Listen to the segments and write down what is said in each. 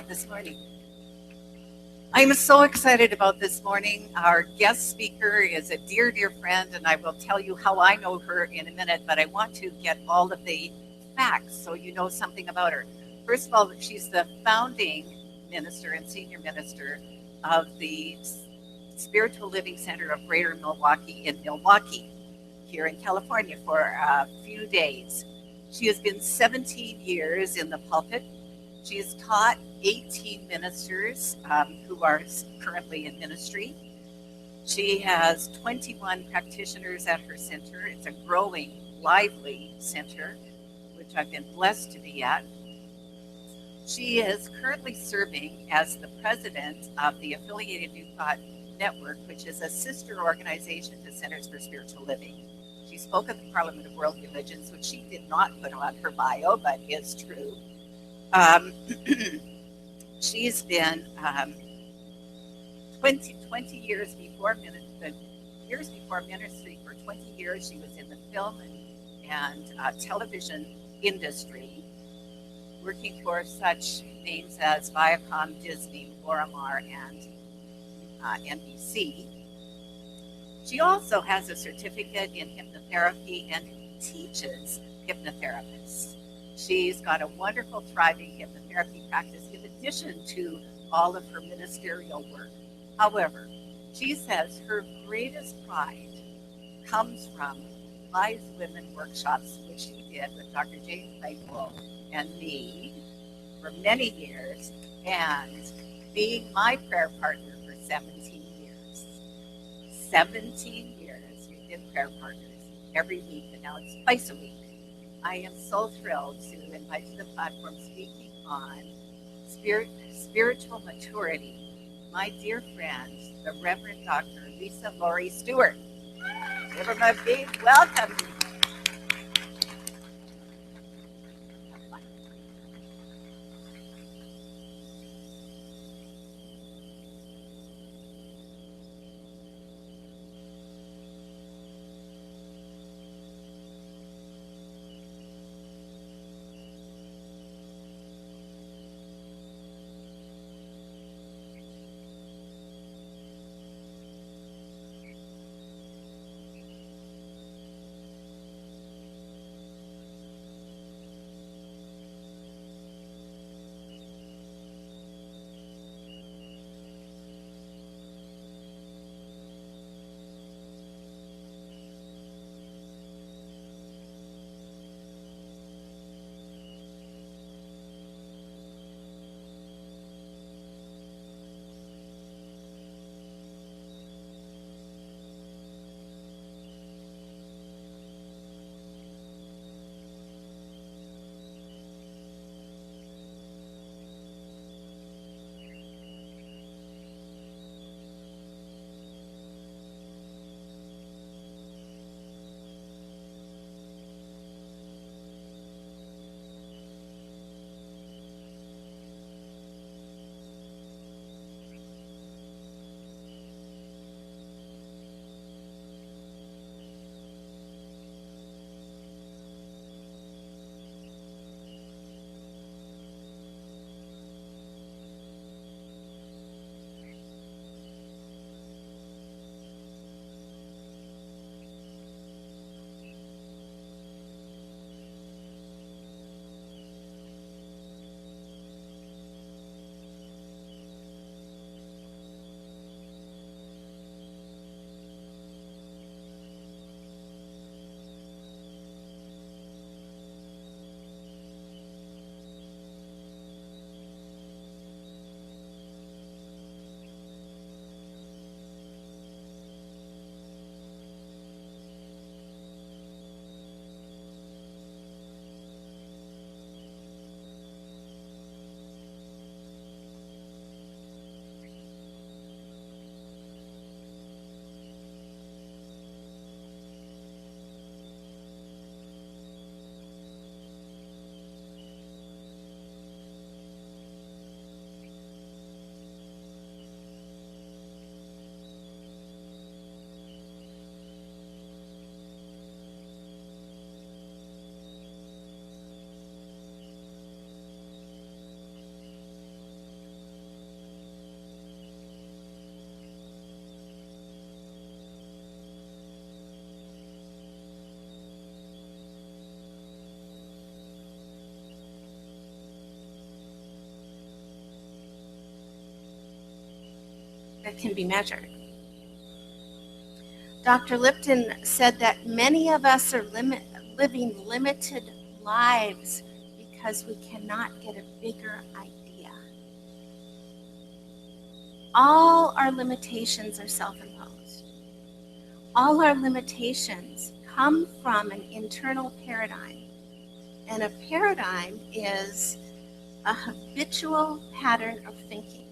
This morning. I'm so excited about this morning. Our guest speaker is a dear, dear friend, and I will tell you how I know her in a minute, but I want to get all of the facts so you know something about her. First of all, she's the founding minister and senior minister of the Spiritual Living Center of Greater Milwaukee in Milwaukee, here in California, for a few days. She has been 17 years in the pulpit. She has taught 18 ministers who are currently in ministry. She has 21 practitioners at her center. It's a growing, lively center, which I've been blessed to be at. She is currently serving as the president of the Affiliated New Thought Network, which is a sister organization to Centers for Spiritual Living. She spoke at the Parliament of World Religions, which she did not put on her bio, but is true. She's been 20 years before ministry. For 20 years, she was in the film and television industry, working for such names as Viacom, Disney, Lorimar, and NBC. She also has a certificate in hypnotherapy and teaches hypnotherapists. She's got a wonderful, thriving hypnotherapy practice in addition to all of her ministerial work. However, she says her greatest pride comes from Wise Women workshops, which she did with Dr. James Claypool and me for many years, and being my prayer partner for 17 years. 17 years we did prayer partners every week, and now it's twice a week. I am so thrilled to invite to the platform, speaking on spiritual maturity, my dear friend, the Reverend Dr. Lisa Laurie Stewart. Give her a big welcome. that can be measured. Dr. Lipton said that many of us are living limited lives because we cannot get a bigger idea. All our limitations are self-imposed. All our limitations come from an internal paradigm. And a paradigm is a habitual pattern of thinking.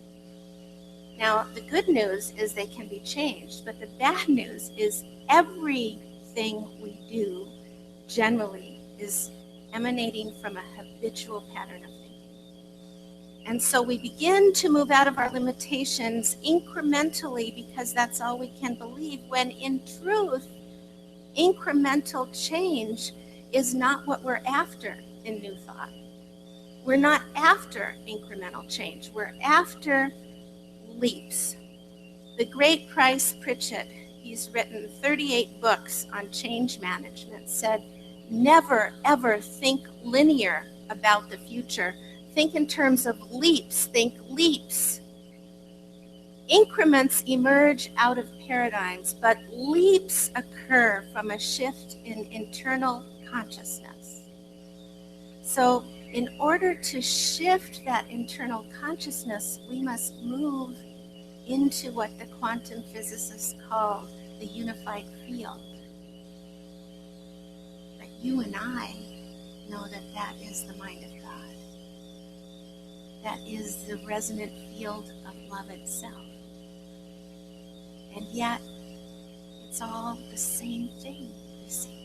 Now, the good news is they can be changed, but the bad news is everything we do generally is emanating from a habitual pattern of thinking. And so we begin to move out of our limitations incrementally because that's all we can believe, when in truth, incremental change is not what we're after in New Thought. We're not after incremental change. We're after leaps. The great Price Pritchett, he's written 38 books on change management, said, never ever think linear about the future. Think in terms of leaps. Think leaps. Increments emerge out of paradigms, but leaps occur from a shift in internal consciousness. So in order to shift that internal consciousness, we must move into what the quantum physicists call the unified field. But you and I know that that is the mind of God. That is the resonant field of love itself. And yet, it's all the same thing, you see.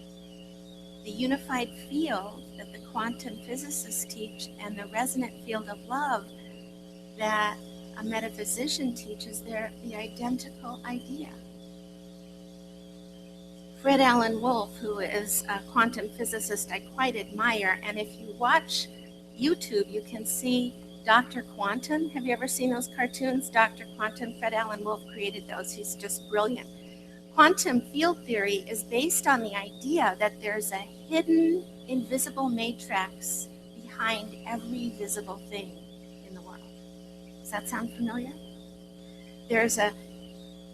The unified field that the quantum physicists teach and the resonant field of love that a metaphysician teaches, they're the identical idea. Fred Alan Wolf, who is a quantum physicist I quite admire, and if you watch YouTube, you can see Dr. Quantum. Have you ever seen those cartoons? Dr. Quantum, Fred Alan Wolf created those. He's just brilliant. Quantum field theory is based on the idea that there's a hidden, invisible matrix behind every visible thing in the world. Does that sound familiar? There's an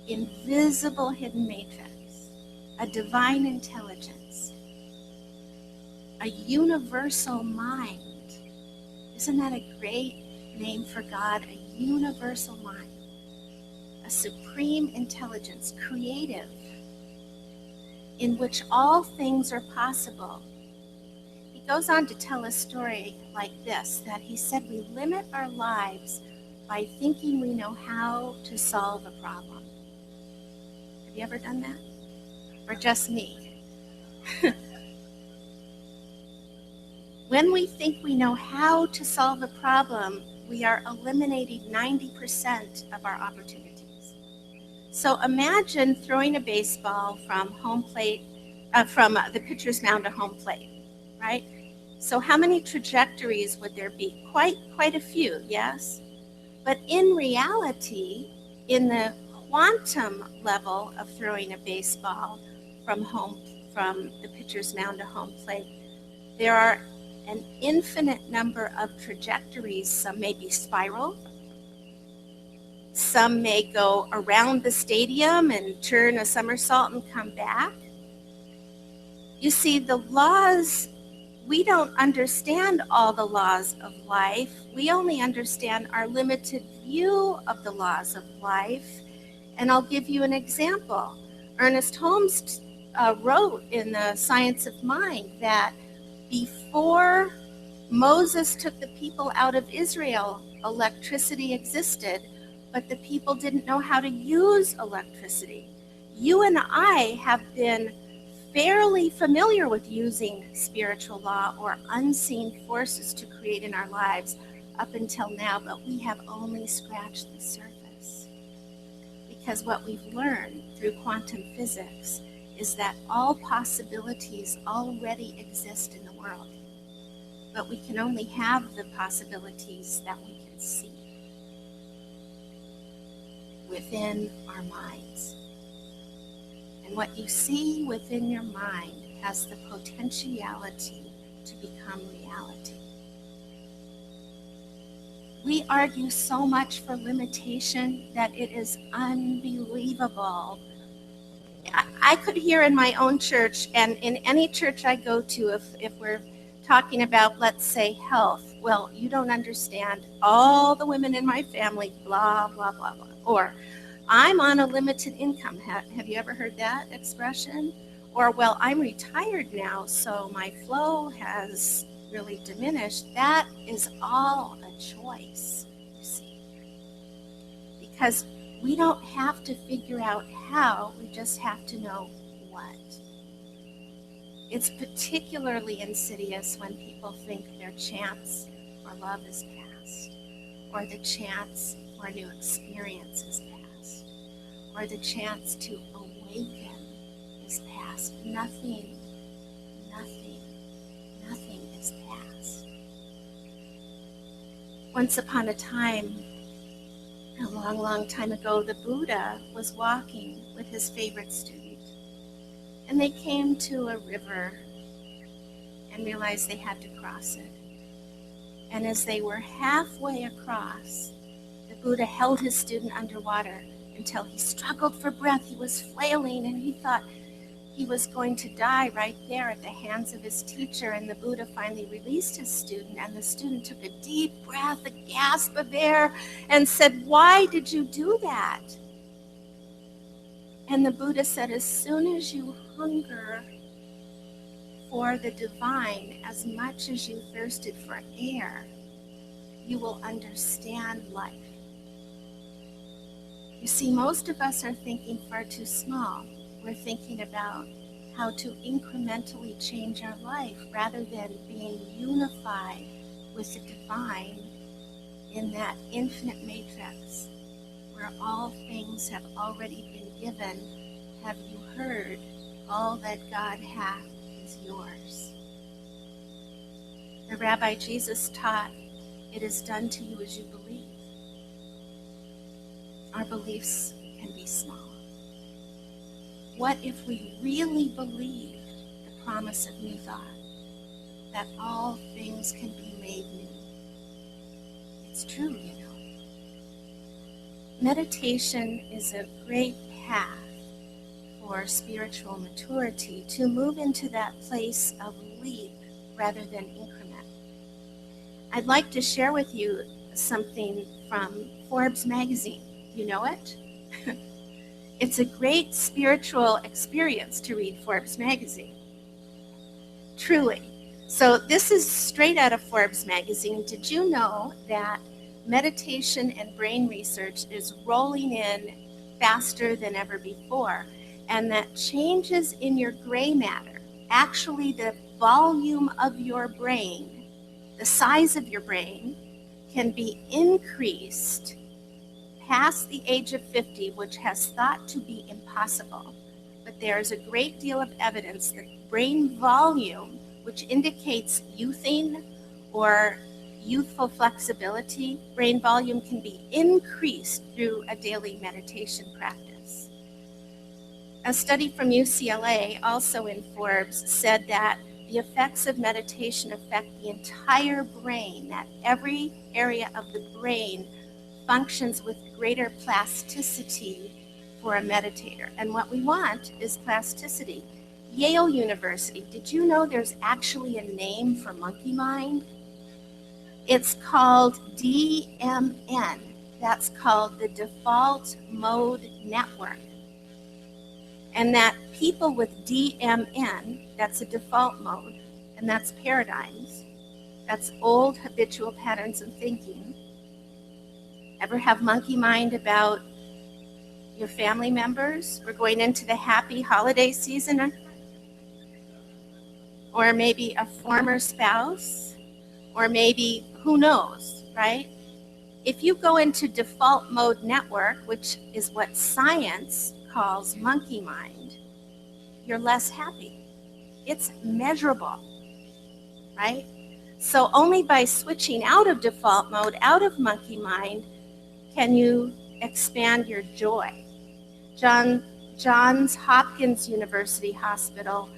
invisible hidden matrix, a divine intelligence, a universal mind. Isn't that a great name for God? A universal mind, a supreme intelligence, creative, in which all things are possible. He goes on to tell a story like this, that he said we limit our lives by thinking we know how to solve a problem. Have you ever done that? Or just me? When we think we know how to solve a problem, we are eliminating 90% of our opportunities. So imagine throwing a baseball from home plate, from the pitcher's mound to home plate, right? So how many trajectories would there be? Quite a few, yes? But in reality, in the quantum level of throwing a baseball from the pitcher's mound to home plate, there are an infinite number of trajectories. Some may be spiral. Some may go around the stadium and turn a somersault and come back. You see, the laws, we don't understand all the laws of life. We only understand our limited view of the laws of life. And I'll give you an example. Ernest Holmes wrote in The Science of Mind that before Moses took the people out of Israel, electricity existed, but the people didn't know how to use electricity. You and I have been fairly familiar with using spiritual law or unseen forces to create in our lives up until now, but we have only scratched the surface. Because what we've learned through quantum physics is that all possibilities already exist in the world, but we can only have the possibilities that we can see within our minds. And what you see within your mind has the potentiality to become reality. We argue so much for limitation that it is unbelievable. I could hear in my own church, and in any church I go to, if we're talking about, let's say, health, well, you don't understand. All the women in my family, blah, blah, blah, blah. Or, I'm on a limited income. Have you ever heard that expression? Or, well, I'm retired now, so my flow has really diminished. That is all a choice, you see. Because we don't have to figure out how, we just have to know what. It's particularly insidious when people think their chance for love is past, or the chance for a new experience is past, or the chance to awaken is past. Nothing is past. Once upon a time, a long, long time ago, the Buddha was walking with his favorite student, and they came to a river and realized they had to cross it. And as they were halfway across, the Buddha held his student underwater until he struggled for breath. He was flailing, and he thought he was going to die right there at the hands of his teacher. And the Buddha finally released his student, and the student took a deep breath, a gasp of air, and said, "Why did you do that?" And the Buddha said, "As soon as you hunger for the divine as much as you thirsted for air, you will understand life." You see, most of us are thinking far too small. We're thinking about how to incrementally change our life rather than being unified with the divine in that infinite matrix where all things have already been given. Have you heard? All that God hath is yours. The Rabbi Jesus taught, "It is done to you as you believe." Our beliefs can be small. What if we really believed the promise of new thought, that all things can be made new? It's true, you know. Meditation is a great path for spiritual maturity, to move into that place of leap rather than increment. I'd like to share with you something from Forbes magazine. You know it? It's a great spiritual experience to read Forbes magazine. Truly. So this is straight out of Forbes magazine. Did you know that meditation and brain research is rolling in faster than ever before, and that changes in your gray matter, actually the volume of your brain, the size of your brain, can be increased past the age of 50, which has thought to be impossible. But there is a great deal of evidence that brain volume, which indicates youthing or youthful flexibility, brain volume can be increased through a daily meditation practice. A study from UCLA, also in Forbes, said that the effects of meditation affect the entire brain, that every area of the brain functions with greater plasticity for a meditator. And what we want is plasticity. Yale University, did you know there's actually a name for monkey mind? It's called DMN. That's called the Default Mode Network. And that people with DMN, that's a default mode, and that's paradigms, that's old habitual patterns of thinking. Ever have monkey mind about your family members? We're going into the happy holiday season. Or maybe a former spouse, or maybe, who knows, right? If you go into default mode network, which is what science calls monkey mind, you're less happy. It's measurable, right? So only by switching out of default mode, out of monkey mind, can you expand your joy. Johns Hopkins University Hospital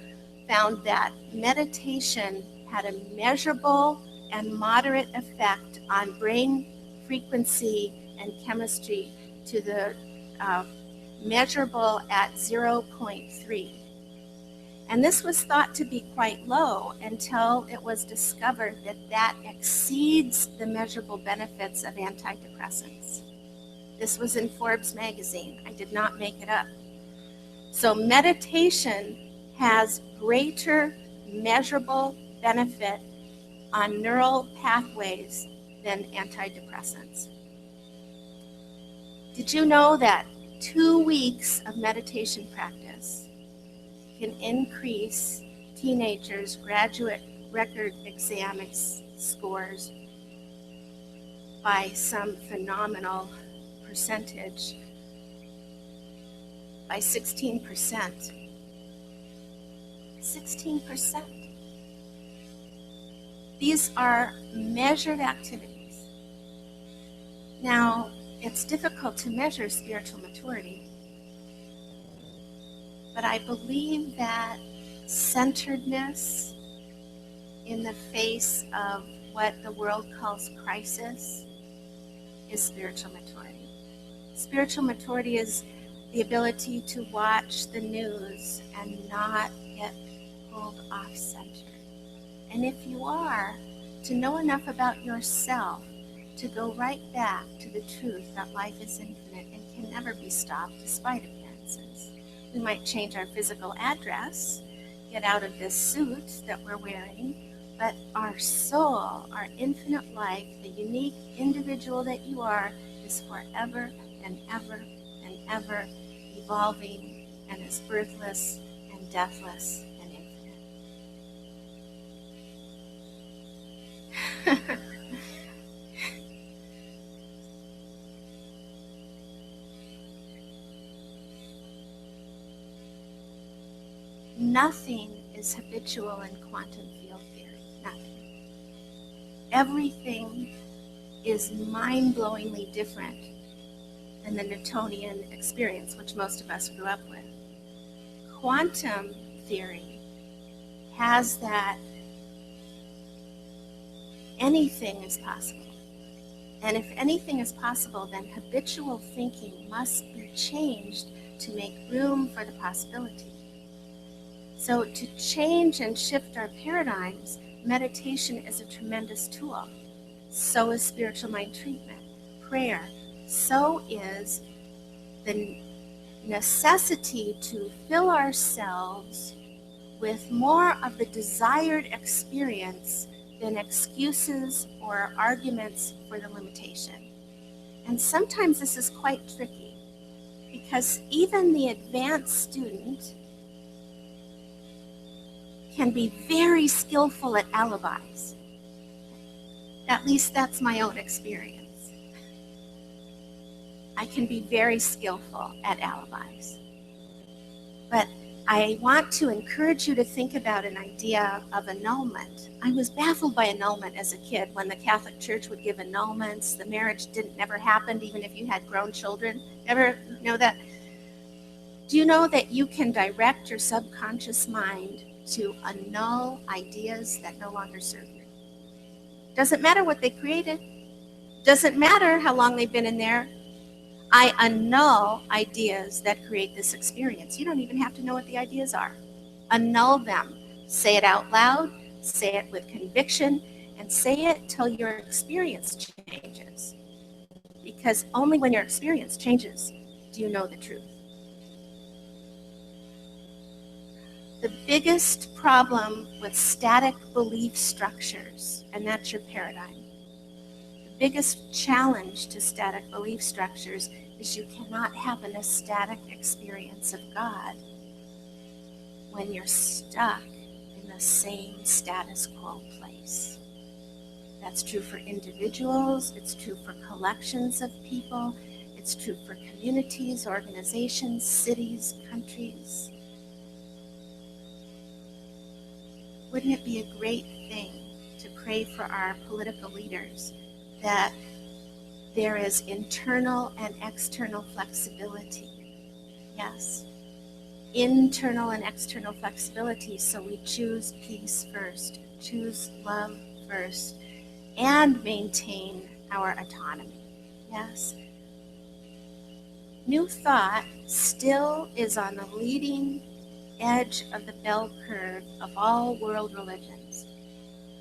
found that meditation had a measurable and moderate effect on brain frequency and chemistry to the measurable at 0.3. And this was thought to be quite low until it was discovered that that exceeds the measurable benefits of antidepressants. This was in Forbes magazine. I did not make it up. So meditation has greater measurable benefit on neural pathways than antidepressants. Did you know that 2 weeks of meditation practice can increase teenagers' graduate record exam scores by some phenomenal percentage, by 16%? 16%. These are measured activities. Now, it's difficult to measure spiritual maturity, but I believe that centeredness in the face of what the world calls crisis is spiritual maturity. Spiritual maturity is the ability to watch the news and not get pulled off center. And if you are, to know enough about yourself to go right back to the truth that life is infinite and can never be stopped despite appearances. We might change our physical address, get out of this suit that we're wearing, but our soul, our infinite life, the unique individual that you are, is forever and ever and ever evolving and is birthless and deathless and infinite. Nothing is habitual in quantum field theory. Nothing. Everything is mind-blowingly different than the Newtonian experience, which most of us grew up with. Quantum theory has that anything is possible. And if anything is possible, then habitual thinking must be changed to make room for the possibility. So to change and shift our paradigms, meditation is a tremendous tool. So is spiritual mind treatment, prayer. So is the necessity to fill ourselves with more of the desired experience than excuses or arguments for the limitation. And sometimes this is quite tricky because even the advanced student can be very skillful at alibis. At least that's my own experience. I can be very skillful at alibis. But I want to encourage you to think about an idea of annulment. I was baffled by annulment as a kid when the Catholic Church would give annulments. The marriage never happened, even if you had grown children. Ever know that? Do you know that you can direct your subconscious mind to annul ideas that no longer serve you? Doesn't matter what they created. Doesn't matter how long they've been in there. I annul ideas that create this experience. You don't even have to know what the ideas are. Annul them. Say it out loud, say it with conviction, and say it till your experience changes. Because only when your experience changes do you know the truth. The biggest problem with static belief structures, and that's your paradigm, the biggest challenge to static belief structures is you cannot have an ecstatic experience of God when you're stuck in the same status quo place. That's true for individuals, it's true for collections of people, it's true for communities, organizations, cities, countries. Wouldn't it be a great thing to pray for our political leaders that there is internal and external flexibility? Yes, internal and external flexibility, so we choose peace first, choose love first, and maintain our autonomy. Yes. New Thought still is on the leading edge of the bell curve of all world religions.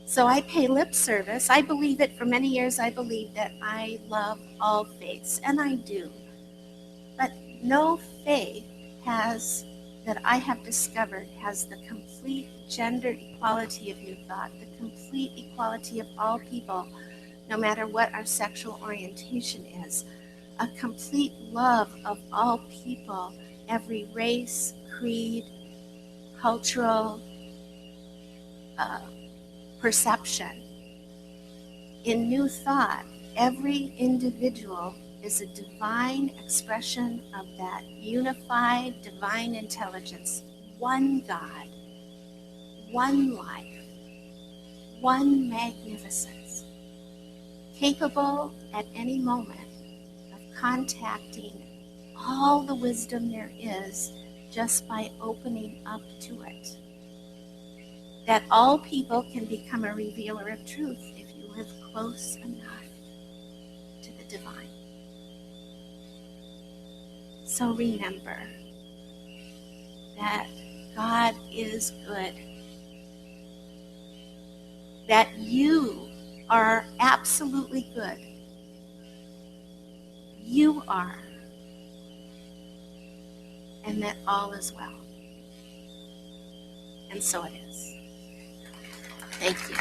So I pay lip service. I believe it. For many years, I believed that I love all faiths, and I do. But no faith that I have discovered has the complete gender equality of New Thought, the complete equality of all people, no matter what our sexual orientation is, a complete love of all people, every race, creed, cultural perception. In New Thought, every individual is a divine expression of that unified divine intelligence, one God, one life, one magnificence, capable at any moment of contacting all the wisdom there is just by opening up to it. That all people can become a revealer of truth if you live close enough to the divine. So remember that God is good, that you are absolutely good. You are, and that all is well. And so it is. Thank you.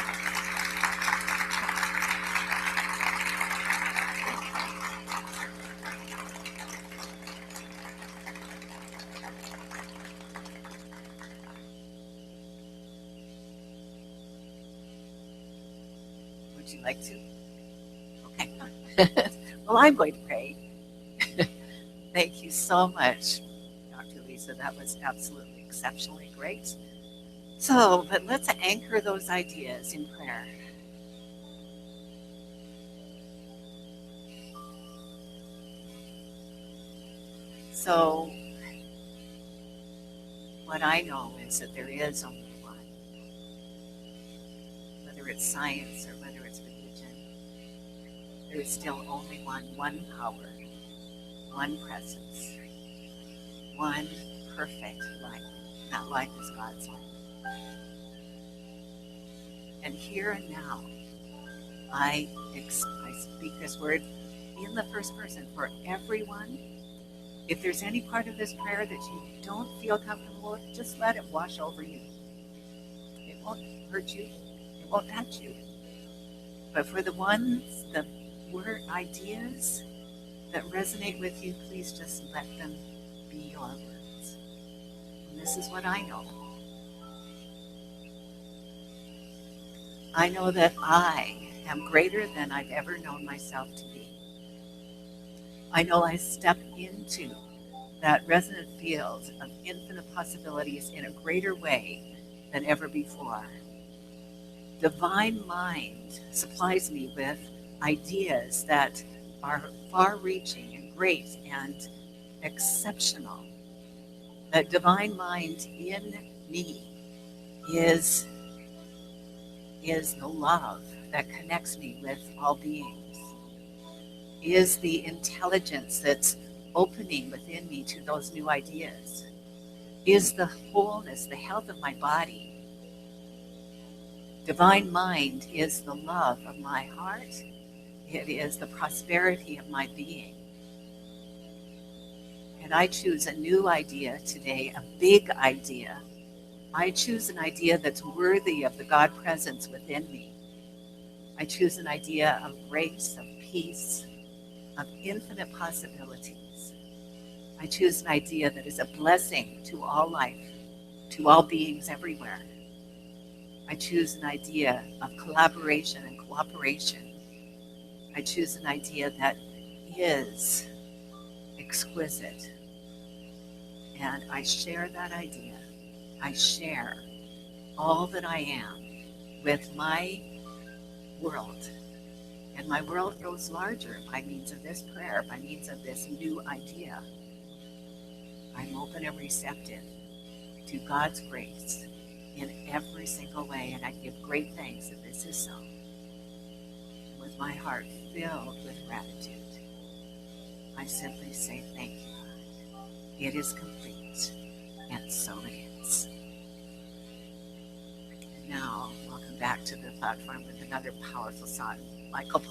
Would you like to? Okay. Well, I'm going to pray. Thank you so much, Dr. Lisa. That was absolutely exceptionally great. So, but let's anchor those ideas in prayer. So, what I know is that there is only one. Whether it's science or whether it's religion, there is still only one power, one presence, one perfect life. That life is God's life. And here and now, I speak this word in the first person for everyone. If there's any part of this prayer that you don't feel comfortable with, just let it wash over you. It won't hurt you. It won't touch you. But for the ones, the word ideas that resonate with you, please just let them be your words. And this is what I know. I know that I am greater than I've ever known myself to be. I know I step into that resonant field of infinite possibilities in a greater way than ever before. Divine mind supplies me with ideas that are far-reaching and great and exceptional. That divine mind in me is the love that connects me with all beings, is the intelligence that's opening within me to those new ideas, is the wholeness, the health of my body. Divine mind is the love of my heart. It is the prosperity of my being. And I choose a new idea today, a big idea. I choose an idea that's worthy of the God presence within me. I choose an idea of grace, of peace, of infinite possibilities. I choose an idea that is a blessing to all life, to all beings everywhere. I choose an idea of collaboration and cooperation. I choose an idea that is exquisite. And I share that idea. I share all that I am with my world. And my world grows larger by means of this prayer, by means of this new idea. I'm open and receptive to God's grace in every single way, and I give great thanks that this is so. With my heart filled with gratitude. I simply say thank you. It is complete, and so it is. And now, welcome back to the platform with another powerful song, Michael Paul.